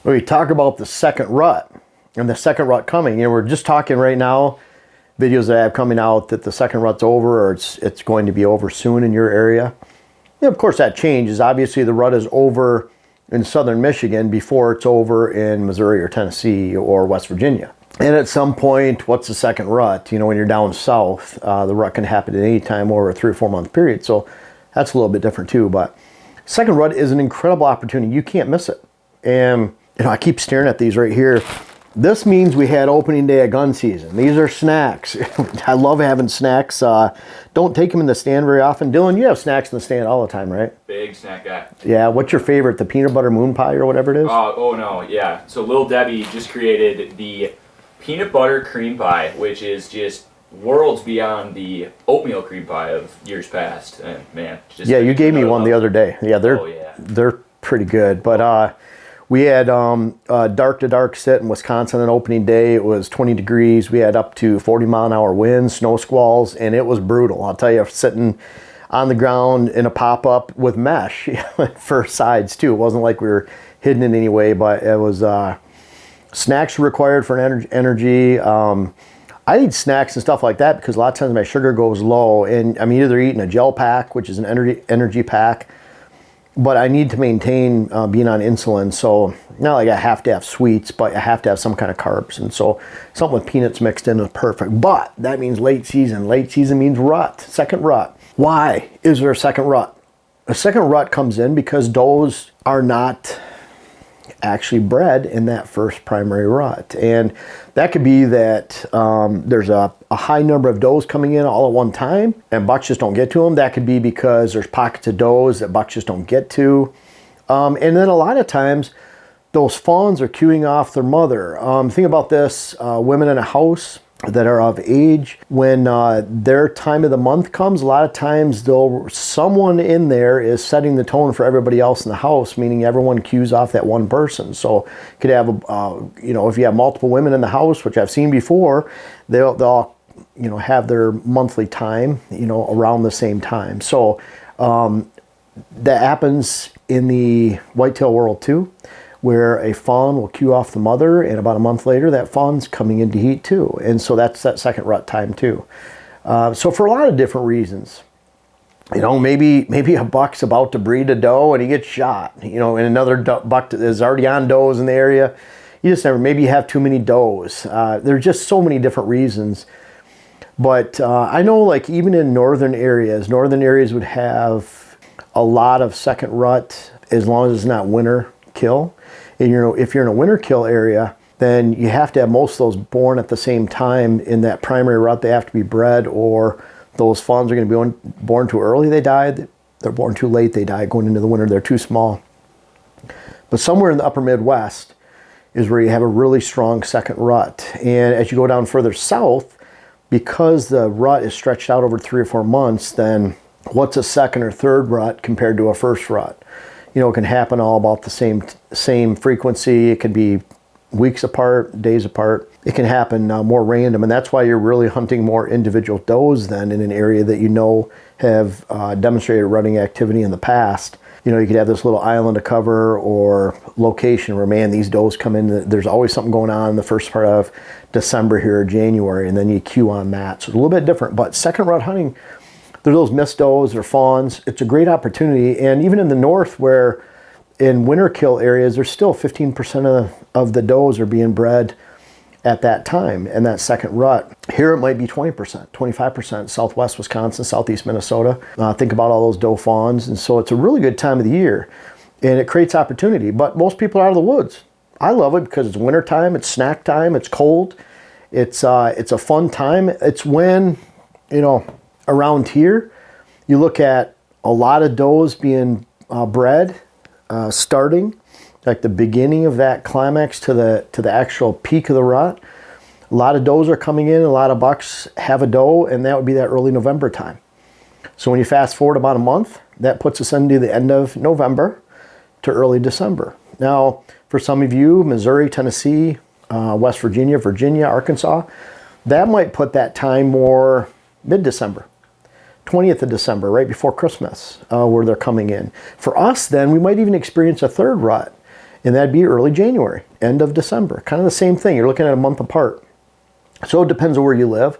We talk about the second rut and the second rut coming. We're just talking right now, videos that I have coming out that the second rut's over or it's going to be over soon in your area. Of course, that changes. Obviously, the rut is over in southern Michigan before it's over in Missouri or Tennessee or West Virginia. And at some point, what's the second rut? When you're down south, the rut can happen at any time over a 3 or 4 month period. So that's a little bit different too. But second rut is an incredible opportunity. You can't miss it. And I keep staring at these right here. This means we had opening day of gun season. These are snacks. I love having snacks. Don't take them in the stand very often. Dylan, you have snacks in the stand all the time, right? Big snack guy. Yeah, what's your favorite? The peanut butter moon pie or whatever it is? Oh no, yeah. So Lil Debbie just created the peanut butter cream pie, which is just worlds beyond the oatmeal cream pie of years past. And man, just yeah, you gave me one the other day. Yeah, they're pretty good. But we had dark to dark sit in Wisconsin on opening day. It was 20 degrees. We had up to 40-mile-an-hour winds, snow squalls, and it was brutal. I'll tell you, sitting on the ground in a pop-up with mesh for sides too. It wasn't like we were hidden in any way, but it was snacks required for energy. I eat snacks and stuff like that because a lot of times my sugar goes low, and I'm either eating a gel pack, which is an energy pack, but I need to maintain being on insulin. So not like I have to have sweets, but I have to have some kind of carbs. And so something with peanuts mixed in is perfect. But that means late season. Late season means rut, second rut. Why is there a second rut? A second rut comes in because does are not actually bred in that first primary rut. And that could be that there's a high number of does coming in all at one time and bucks just don't get to them. That could be because there's pockets of does that bucks just don't get to. And then a lot of times those fawns are queuing off their mother. Think about this, women in a house that are of age, when their time of the month comes, a lot of times someone in there is setting the tone for everybody else in the house, meaning everyone cues off that one person. So you could have if you have multiple women in the house, which I've seen before, they'll have their monthly time around the same time. So that happens in the whitetail world too, where a fawn will cue off the mother, and about a month later, that fawn's coming into heat too. And so that's that second rut time too. So for a lot of different reasons, maybe a buck's about to breed a doe and he gets shot, and another buck is already on does in the area. You just maybe you have too many does. There's just so many different reasons. But I know, like, even in northern areas would have a lot of second rut as long as it's not winter kill. And if you're in a winter kill area, then you have to have most of those born at the same time in that primary rut. They have to be bred, or those fawns are going to be born too early, they die. They're born too late, they die going into the winter. They're too small. But somewhere in the upper Midwest is where you have a really strong second rut. And as you go down further south, because the rut is stretched out over 3 or 4 months, then what's a second or third rut compared to a first rut? It can happen all about the same frequency. It could be weeks apart, days apart. It can happen more random, and that's why you're really hunting more individual does than in an area that have demonstrated rutting activity in the past. You could have this little island of cover or location where, man, these does come in. There's always something going on in the first part of December here or January, and then you cue on that. So it's a little bit different. But second rut hunting, there's those missed does or fawns. It's a great opportunity. And even in the north, where in winter kill areas, there's still 15% of the does are being bred at that time in that second rut. Here it might be 20%, 25%, southwest Wisconsin, southeast Minnesota. Think about all those doe fawns. And so it's a really good time of the year, and it creates opportunity. But most people are out of the woods. I love it because it's winter time, it's snack time, it's cold, it's a fun time. It's when, around here, you look at a lot of does being bred, starting like the beginning of that climax to the actual peak of the rut. A lot of does are coming in, a lot of bucks have a doe, and that would be that early November time. So when you fast forward about a month, that puts us into the end of November to early December. Now, for some of you, Missouri, Tennessee, West Virginia, Arkansas, that might put that time more mid-December. 20th of December, right before Christmas, where they're coming in. For us, then, we might even experience a third rut. And that'd be early January, end of December. Kind of the same thing. You're looking at a month apart. So it depends on where you live.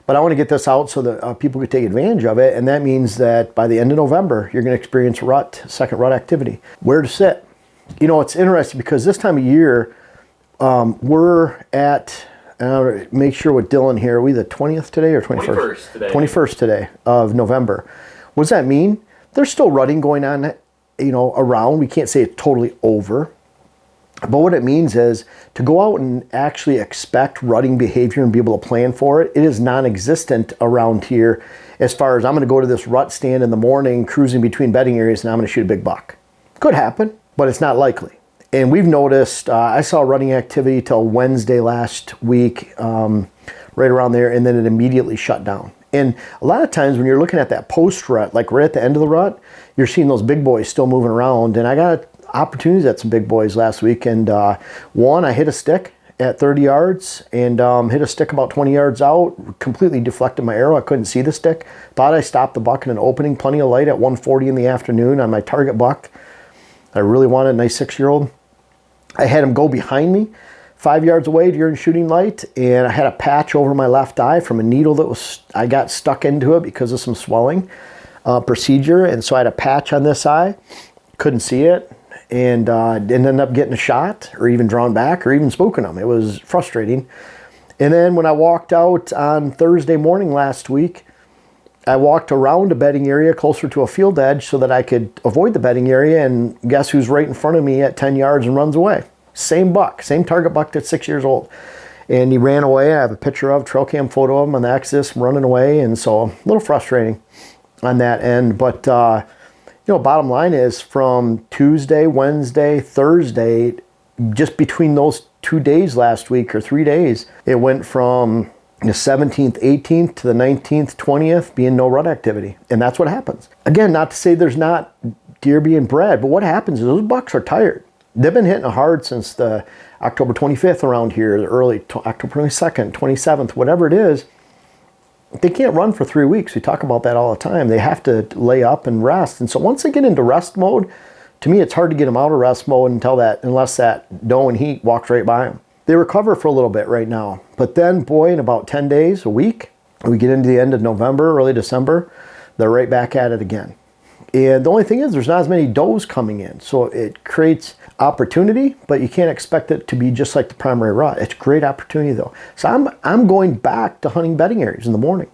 But I want to get this out so that people could take advantage of it. And that means that by the end of November, you're going to experience second rut activity. Where to sit? You know, it's interesting because this time of year, we're at, make sure with Dylan here, are we the 20th today or 21st? 21st today. 21st today of November. What does that mean? There's still rutting going on, you know, around. We can't say it's totally over. But what it means is to go out and actually expect rutting behavior and be able to plan for it. It is non-existent around here as far as I'm going to go to this rut stand in the morning, cruising between bedding areas, and I'm going to shoot a big buck. Could happen, but it's not likely. And we've noticed, I saw rutting activity till Wednesday last week, right around there, and then it immediately shut down. And a lot of times when you're looking at that post-rut, like right at the end of the rut, you're seeing those big boys still moving around. And I got opportunities at some big boys last week. And one, I hit a stick at 30 yards and hit a stick about 20 yards out, completely deflected my arrow. I couldn't see the stick. Thought I stopped the buck in an opening, plenty of light at 1:40 in the afternoon on my target buck. I really wanted a nice 6-year-old. I had him go behind me 5 yards away during shooting light, and I had a patch over my left eye from a needle that I got stuck into it because of some swelling procedure, and so I had a patch on this eye, couldn't see it, and didn't end up getting a shot or even drawn back or even spooking them. It was frustrating. And then when I walked out on Thursday morning last week, I walked around a bedding area closer to a field edge so that I could avoid the bedding area, and guess who's right in front of me at 10 yards and runs away? Same buck, same target buck that's 6 years old. And he ran away. I have a picture of, trail cam photo of him on the Exodus running away, and so a little frustrating on that end. But, you know, bottom line is from Tuesday, Wednesday, Thursday, just between those 2 days last week or 3 days, it went from the 17th, 18th to the 19th, 20th being no rut activity. And that's what happens. Again, not to say there's not deer being bred, but what happens is those bucks are tired. They've been hitting hard since the October 25th around here, the early October 22nd, 27th, whatever it is. They can't run for 3 weeks. We talk about that all the time. They have to lay up and rest. And so once they get into rest mode, to me, it's hard to get them out of rest mode unless that doe in heat walks right by them. They recover for a little bit right now. But then, boy, in about 10 days, a week, we get into the end of November, early December, they're right back at it again. And the only thing is there's not as many does coming in. So it creates opportunity, but you can't expect it to be just like the primary rut. It's great opportunity though. So I'm going back to hunting bedding areas in the morning.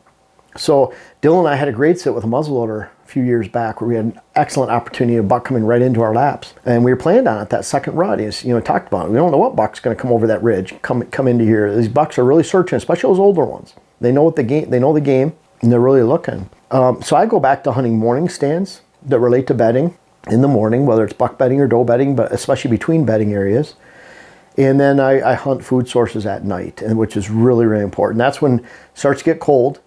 So Dylan and I had a great sit with a muzzleloader a few years back where we had an excellent opportunity of buck coming right into our laps. And we were planned on it, that second rut is, you know, talked about it. We don't know what buck's going to come over that ridge, come into here. These bucks are really searching, especially those older ones. They know the game, and they're really looking. So I go back to hunting morning stands that relate to bedding in the morning, whether it's buck bedding or doe bedding, but especially between bedding areas. And then I hunt food sources at night, and which is really, really important. That's when it starts to get cold.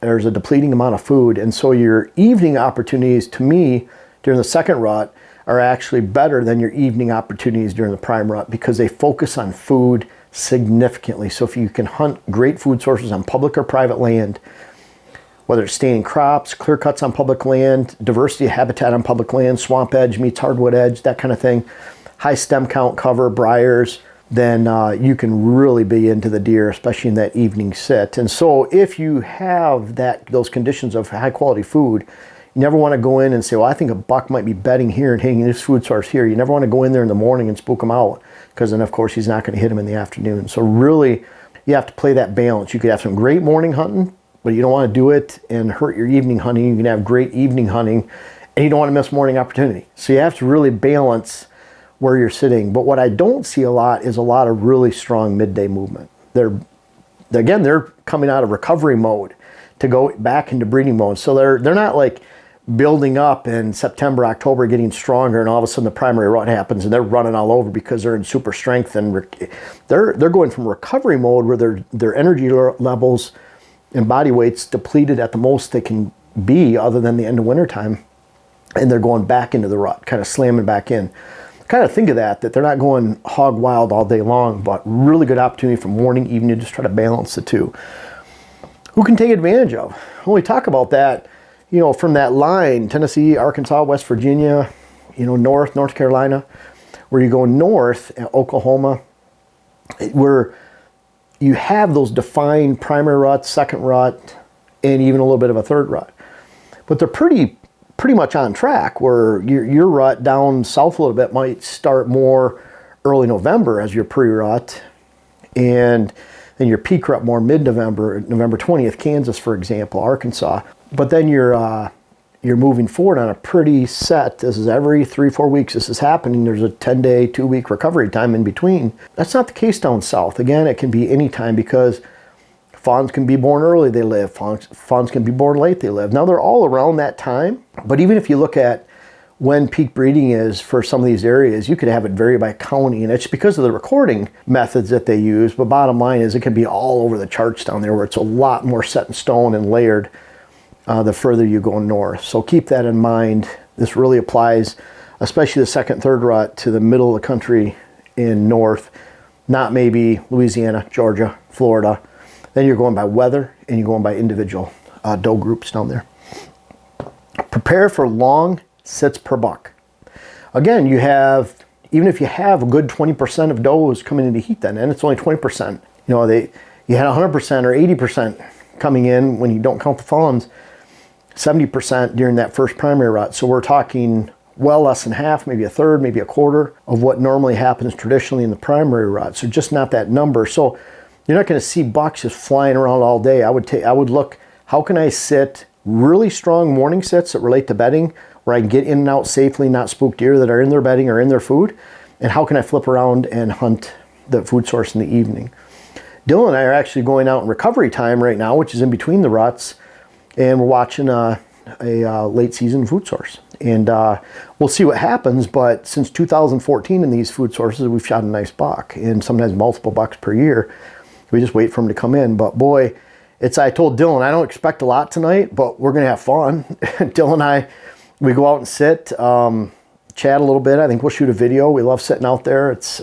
There's a depleting amount of food. And so your evening opportunities, to me, during the second rut are actually better than your evening opportunities during the prime rut because they focus on food significantly. So if you can hunt great food sources on public or private land, whether it's standing crops, clear cuts on public land, diversity of habitat on public land, swamp edge meets hardwood edge, that kind of thing, high stem count cover, briars, then you can really be into the deer, especially in that evening sit. And so if you have those conditions of high quality food, you never want to go in and say, well, I think a buck might be bedding here and hitting this food source here. You never want to go in there in the morning and spook him out because then, of course, he's not going to hit him in the afternoon. So really, you have to play that balance. You could have some great morning hunting, but you don't want to do it and hurt your evening hunting. You can have great evening hunting, and you don't want to miss morning opportunity. So you have to really balance where you're sitting. But what I don't see a lot is a lot of really strong midday movement. They're coming out of recovery mode to go back into breeding mode. So they're not like building up in September, October, getting stronger, and all of a sudden the primary rut happens and they're running all over because they're in super strength, and they're going from recovery mode where their energy levels and body weight's depleted at the most they can be other than the end of wintertime, and they're going back into the rut, kind of slamming back in. Kind of think of that they're not going hog wild all day long, but really good opportunity for morning, evening, just try to balance the two. Who can take advantage of? When we talk about that, you know, from that line, Tennessee, Arkansas, West Virginia, you know, North Carolina, Where you go north, Oklahoma, where you have those defined primary ruts, second rut, and even a little bit of a third rut. But they're pretty much on track, where your rut down south a little bit might start more early November as your pre-rut, and then your peak rut more mid-November, November 20th, Kansas, for example, Arkansas. But then you're moving forward on a pretty set, this is every 3-4 weeks this is happening, there's a 10-day, 2-week recovery time in between. That's not the case down south. Again, it can be any time, because fawns can be born early, they live. Fawns can be born late, they live. Now they're all around that time, but even if you look at when peak breeding is for some of these areas, you could have it vary by county, and it's because of the recording methods that they use. But bottom line is, it can be all over the charts down there, where it's a lot more set in stone and layered the further you go north. So keep that in mind. This really applies, especially the second, third rut, to the middle of the country in north, not maybe Louisiana, Georgia, Florida. Then you're going by weather, and you're going by individual doe groups down there. Prepare for long sits per buck. Again, you have, even if you have a good 20% of does coming into heat then, and it's only 20%, you know, you had 100% or 80% coming in when you don't count the fawns, 70% during that first primary rut. So we're talking well less than half, maybe a third, maybe a quarter of what normally happens traditionally in the primary rut. So just not that number. So you're not going to see bucks just flying around all day. I would look, how can I sit really strong morning sits that relate to bedding, where I can get in and out safely, not spook deer that are in their bedding or in their food? And how can I flip around and hunt the food source in the evening? Dylan and I are actually going out in recovery time right now, which is in between the ruts, and we're watching a late season food source. And we'll see what happens, but since 2014 in these food sources, we've shot a nice buck, and sometimes multiple bucks per year. We just wait for them to come in. But boy, I told Dylan, I don't expect a lot tonight, but we're going to have fun. Dylan and I, we go out and sit, chat a little bit. I think we'll shoot a video. We love sitting out there. It's,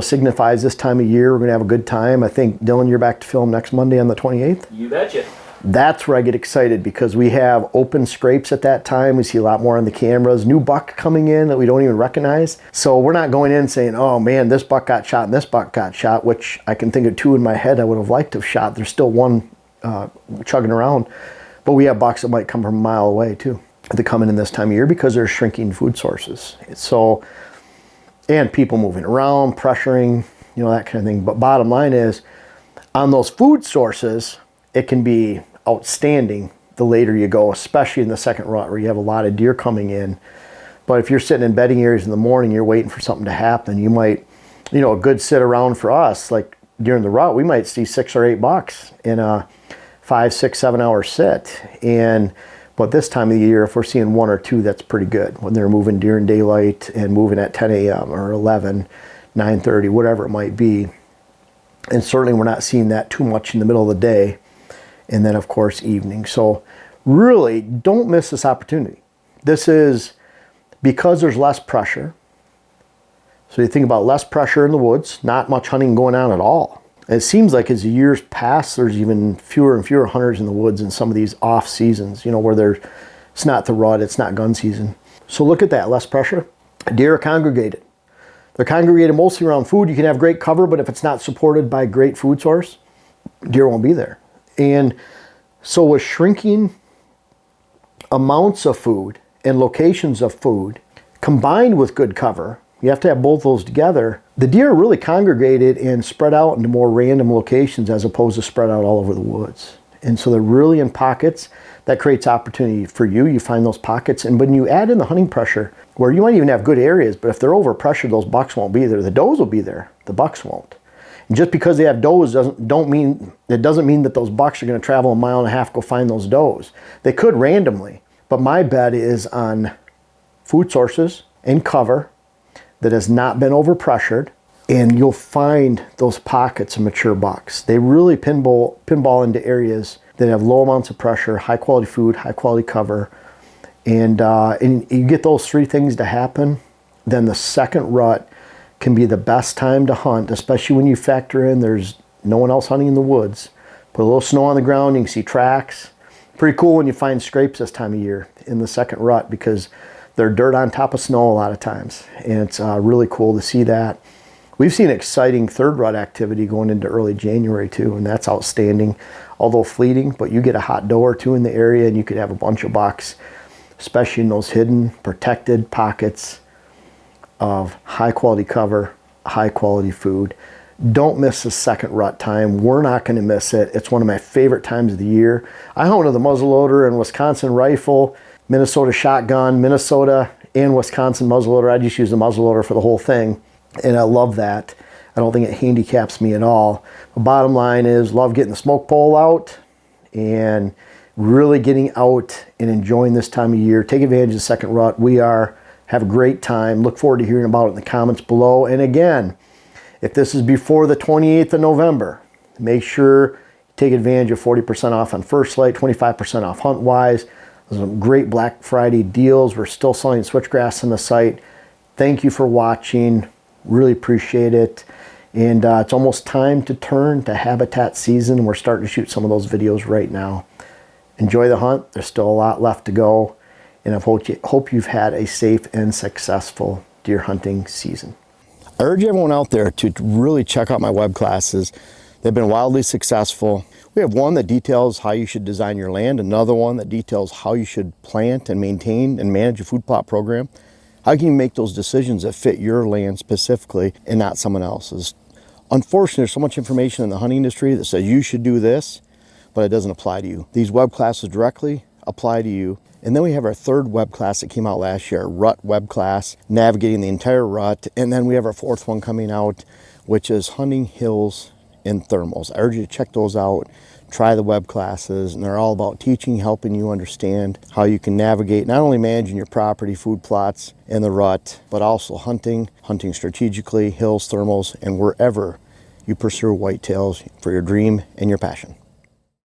signifies this time of year. We're going to have a good time. I think, Dylan, you're back to film next Monday on the 28th. You betcha. That's where I get excited, because we have open scrapes at that time. We see a lot more on the cameras. New buck coming in that we don't even recognize. So we're not going in saying, oh man, this buck got shot and this buck got shot, which I can think of two in my head I would have liked to have shot. There's still one chugging around. But we have bucks that might come from a mile away too, that come in this time of year, because they're shrinking food sources. So, and people moving around, pressuring, that kind of thing. But bottom line is, on those food sources, it can be outstanding the later you go, especially in the second rut, where you have a lot of deer coming in. But if you're sitting in bedding areas in the morning, you're waiting for something to happen, you might, a good sit around for us, like during the rut, we might see 6 or 8 bucks in a 5, 6, 7 hour sit. But this time of the year, if we're seeing 1 or 2, that's pretty good, when they're moving during daylight and moving at 10 a.m. or 11, 9:30, whatever it might be. And certainly we're not seeing that too much in the middle of the day. And then, of course, evening. So really, don't miss this opportunity. This is because there's less pressure. So you think about less pressure in the woods, not much hunting going on at all. And it seems like as the years pass, there's even fewer and fewer hunters in the woods in some of these off seasons, where it's not the rut, it's not gun season. So look at that, less pressure. Deer are congregated. They're congregated mostly around food. You can have great cover, but if it's not supported by a great food source, deer won't be there. And so with shrinking amounts of food and locations of food, combined with good cover, you have to have both those together. The deer are really congregated and spread out into more random locations, as opposed to spread out all over the woods. And so they're really in pockets. That creates opportunity for you. You find those pockets. And when you add in the hunting pressure, where you might even have good areas, but if they're over pressured, those bucks won't be there. The does will be there. The bucks won't. And just because they have does doesn't mean that those bucks are going to travel 1.5 miles, go find those does. They could randomly, but my bet is on food sources and cover that has not been overpressured, and you'll find those pockets of mature bucks. They really pinball into areas that have low amounts of pressure, high quality food, high quality cover, and you get those 3 things to happen, then the second rut can be the best time to hunt, especially when you factor in there's no one else hunting in the woods. Put a little snow on the ground, you can see tracks. Pretty cool when you find scrapes this time of year in the second rut, because They're dirt on top of snow a lot of times, and it's really cool to see that. We've seen exciting third rut activity going into early January too, and that's outstanding, although fleeting, but you get a hot doe or two in the area and you could have a bunch of bucks, especially in those hidden, protected pockets of high quality cover, high quality food. Don't miss the second rut time. We're not going to miss it. It's one of my favorite times of the year. I hunt with a muzzleloader and Wisconsin rifle, Minnesota shotgun, Minnesota and Wisconsin muzzleloader. I just use the muzzleloader for the whole thing, and I love that. I don't think it handicaps me at all. The bottom line is love getting the smoke pole out and really getting out and enjoying this time of year. Take advantage of the second rut. Have a great time. Look forward to hearing about it in the comments below. And again, if this is before the 28th of November, make sure you take advantage of 40% off on First Light, 25% off HuntWise. There's some great Black Friday deals. We're still selling switchgrass on the site. Thank you for watching. Really appreciate it. And it's almost time to turn to habitat season. We're starting to shoot some of those videos right now. Enjoy the hunt. There's still a lot left to go. And I hope you've had a safe and successful deer hunting season. I urge everyone out there to really check out my web classes. They've been wildly successful. We have one that details how you should design your land, another one that details how you should plant and maintain and manage a food plot program. How can you make those decisions that fit your land specifically and not someone else's? Unfortunately, there's so much information in the hunting industry that says you should do this, but it doesn't apply to you. These web classes directly apply to you. And then we have our third web class that came out last year, Rut Web Class, navigating the entire rut. And then we have our fourth one coming out, which is hunting hills and thermals. I urge you to check those out, try the web classes, and they're all about teaching, helping you understand how you can navigate, not only managing your property, food plots, and the rut, but also hunting strategically, hills, thermals, and wherever you pursue whitetails for your dream and your passion.